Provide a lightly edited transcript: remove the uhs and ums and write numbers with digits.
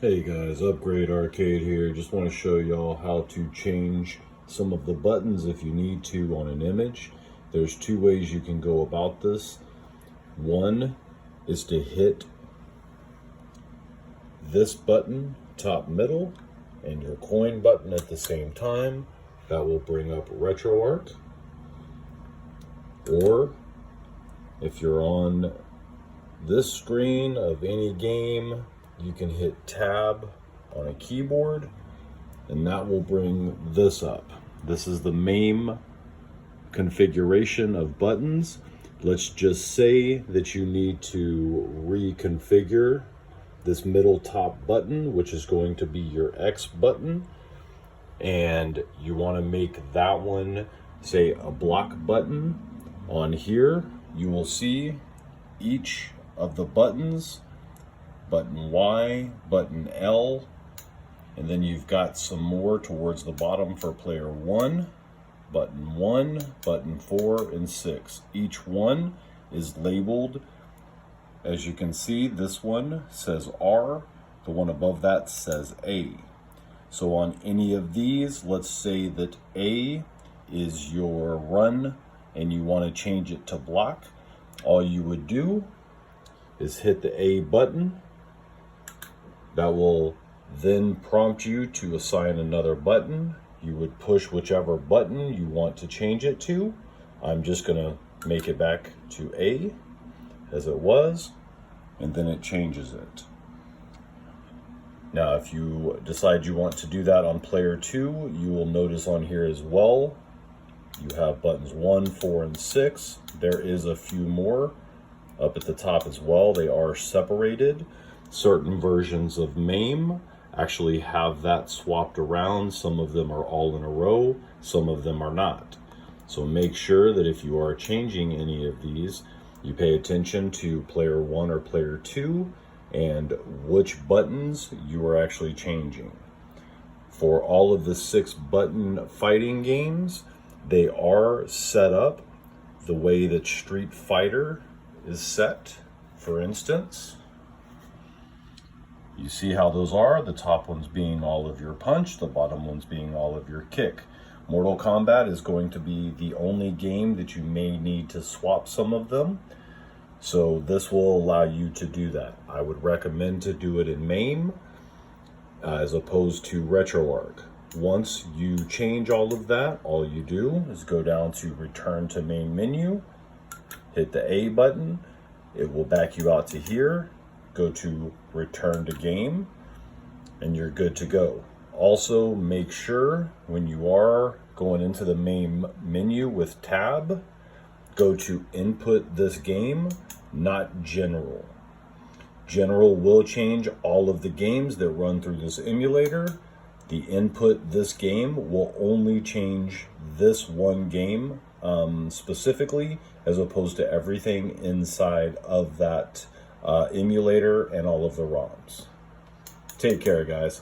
Hey guys, Upgrade Arcade here. Just want to show y'all how to change some of the buttons if you need to on an image. There's two ways you can go about this. One is to hit this button, top middle, and your coin button at the same time. That will bring up RetroArch. Or if you're on this screen of any game, you can hit tab on a keyboard and that will bring this up. This is the mame configuration of buttons. Let's just say that you need to reconfigure this middle top button, which is going to be your X button, and you want to make that one, say, a block button. On here you will see each of the buttons, button Y, button L, and then you've got some more towards the bottom for player 1, button 4, and 6. Each one is labeled. As you can see, this one says R, the one above that says A. So on any of these, let's say that A is your run and you want to change it to block, all you would do is hit the A button. That will then prompt you to assign another button. You would push whichever button you want to change it to. I'm just gonna make it back to A as it was, and then it changes it. Now, if you decide you want to do that on player 2, you will notice on here as well, you have buttons 1, 4, and 6. There is a few more up at the top as well. They are separated. Certain versions of mame actually have that swapped around. Some of them are all in a row, some of them are not. So make sure that if you are changing any of these, you pay attention to player 1 or player 2 and which buttons you are actually changing. For all of the 6 button fighting games, they are set up the way that Street Fighter is set. For instance, you see how those are, the top ones being all of your punch, the bottom ones being all of your kick. Mortal Kombat is going to be the only game that you may need to swap some of them. So this will allow you to do that. I would recommend to do it in MAME as opposed to RetroArch. Once you change all of that, all you do is go down to Return to Main Menu, hit the A button, it will back you out to here, go to Return to Game, and you're good to go. Also, make sure when you are going into the main menu with tab, go to Input this game, not General. General will change all of the games that run through this emulator. The Input this game will only change this one game specifically, as opposed to everything inside of that emulator and all of the ROMs. Take care, guys.